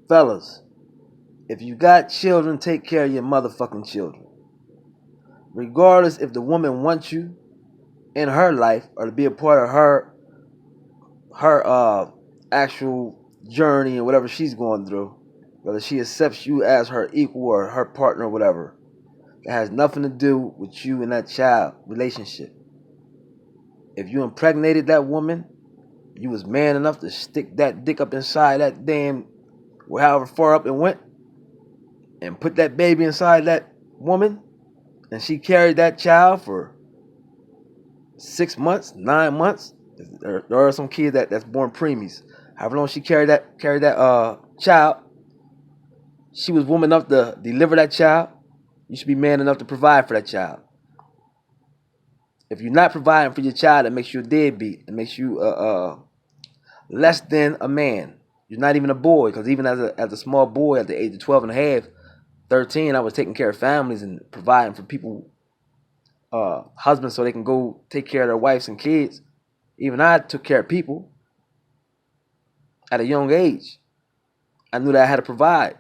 Fellas, if you got children, take care of your motherfucking children. Regardless if the woman wants you in her life or to be a part of her actual journey and whatever she's going through, whether she accepts you as her equal or her partner or whatever, it has nothing to do with you and that child relationship. If you impregnated that woman, you was man enough to stick that dick up inside that damn, however far up it went, and put that baby inside that woman, and she carried that child for 6 months, 9 months. There are some kids that's born preemies. However long she carried that child, she was woman enough to deliver that child. You should be man enough to provide for that child. If you're not providing for your child, it makes you a deadbeat. It makes you less than a man. You're not even a boy, because even as a small boy at the age of 12 and a half, 13, I was taking care of families and providing for people, husbands, so they can go take care of their wives and kids. Even I took care of people at a young age. I knew that I had to provide.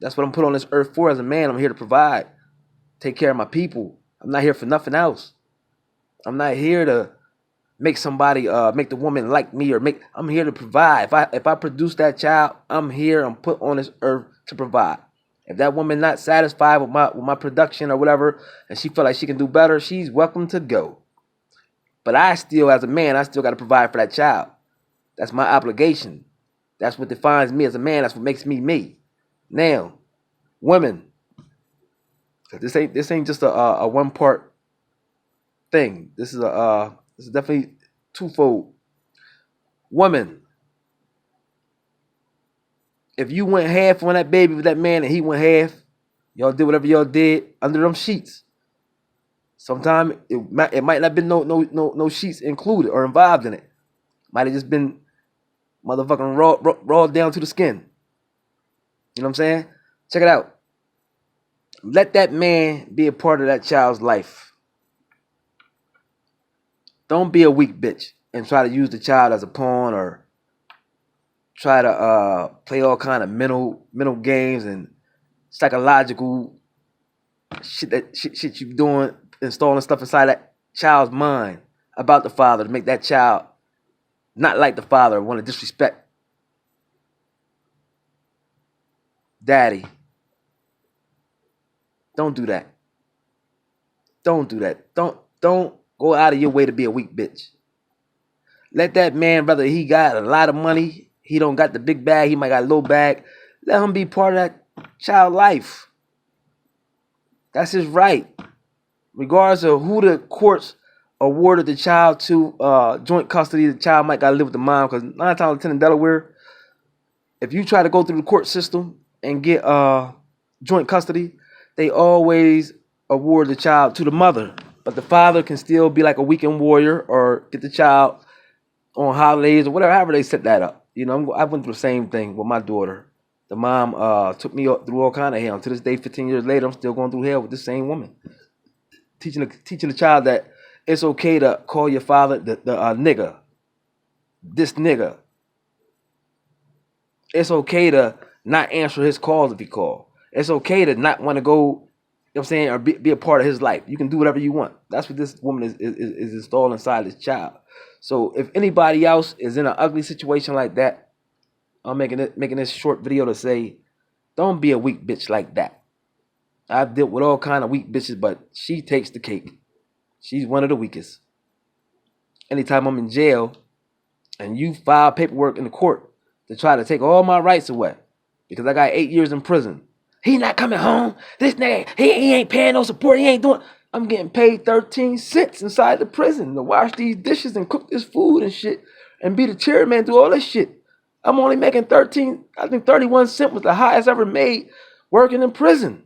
That's what I'm put on this earth for as a man. I'm here to provide, take care of my people. I'm not here for nothing else. I'm not here to make somebody, make the woman like me, or I'm here to provide. If I produce that child, I'm here. I'm put on this earth to provide. If that woman not satisfied with my production or whatever, and she feel like she can do better, she's welcome to go. But I still, as a man, I still got to provide for that child. That's my obligation. That's what defines me as a man. That's what makes me me. Now, women, this ain't just a one part thing. This is definitely twofold. Women, if you went half on that baby with that man and he went half, y'all did whatever y'all did under them sheets. Sometimes it might not have been no sheets included or involved in it. Might have just been motherfucking raw down to the skin. You know what I'm saying? Check it out. Let that man be a part of that child's life. Don't be a weak bitch and try to use the child as a pawn, or try to play all kind of mental games and psychological shit you doing, installing stuff inside that child's mind about the father to make that child not like the father, or want to disrespect daddy. Don't do that. Don't do that. Don't go out of your way to be a weak bitch. Let that man, whether he got a lot of money, he don't got the big bag, he might got a little bag, let him be part of that child life. That's his right. Regardless of who the courts awarded the child to, joint custody, the child might gotta live with the mom, because 9 times out of 10 in Delaware, if you try to go through the court system and get joint custody, they always award the child to the mother. But the father can still be like a weekend warrior, or get the child on holidays or whatever, however they set that up. You know, I went through the same thing with my daughter. The mom took me through all kind of hell. To this day, 15 years later, I'm still going through hell with the same woman. Teaching the child that it's okay to call your father the nigga. This nigga. It's okay to not answer his calls if he call. It's okay to not want to go, you know what I'm saying, or be a part of his life. You can do whatever you want. That's what this woman is installed inside this child. So if anybody else is in an ugly situation like that, I'm making this short video to say, don't be a weak bitch like that. I've dealt with all kind of weak bitches, but she takes the cake. She's one of the weakest. Anytime I'm in jail and you file paperwork in the court to try to take all my rights away because I got 8 years in prison. He not coming home. This nigga, he ain't paying no support. He ain't doing. I'm getting paid 13 cents inside the prison to wash these dishes and cook this food and shit and be the chairman, do all this shit. I'm only making 31 cents was the highest ever made working in prison.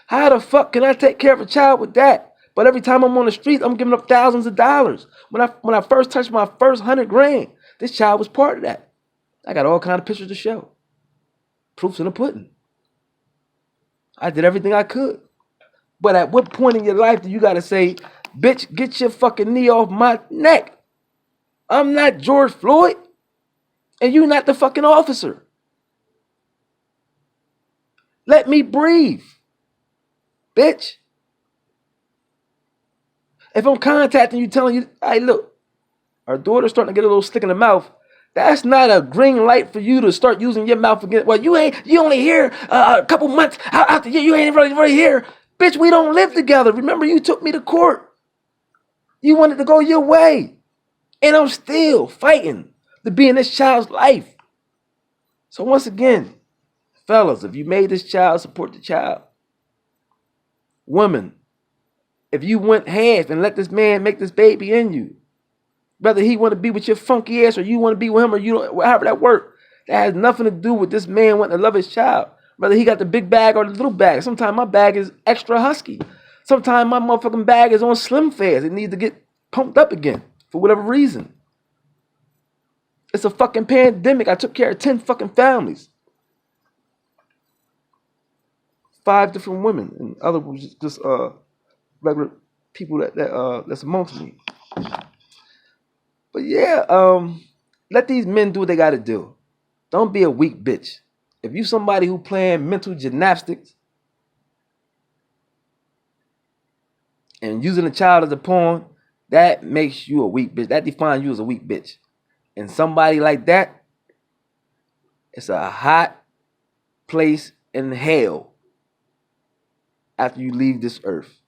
How the fuck can I take care of a child with that? But every time I'm on the streets, I'm giving up thousands of dollars. When I first touched my first 100 grand, this child was part of that. I got all kind of pictures to show. Proofs in the pudding. I did everything I could. But at what point in your life do you got to say, bitch, get your fucking knee off my neck? I'm not George Floyd, and you're not the fucking officer. Let me breathe, bitch. If I'm contacting you, telling you, hey, look, our daughter's starting to get a little stick in the mouth, that's not a green light for you to start using your mouth again. Well, you only here a couple months after you ain't really here. Bitch, we don't live together. Remember, you took me to court. You wanted to go your way. And I'm still fighting to be in this child's life. So once again, fellas, if you made this child, support the child. Women, if you went half and let this man make this baby in you, whether he want to be with your funky ass or you want to be with him or you don't, however that work, that has nothing to do with this man wanting to love his child. Whether he got the big bag or the little bag. Sometimes my bag is extra husky. Sometimes my motherfucking bag is on slim fast. It needs to get pumped up again for whatever reason. It's a fucking pandemic. I took care of 10 fucking families. 5 different women and other just regular people that's amongst me. But yeah, let these men do what they gotta do. Don't be a weak bitch. If you somebody who playing mental gymnastics and using a child as a pawn, that makes you a weak bitch. That defines you as a weak bitch. And somebody like that, it's a hot place in hell after you leave this earth.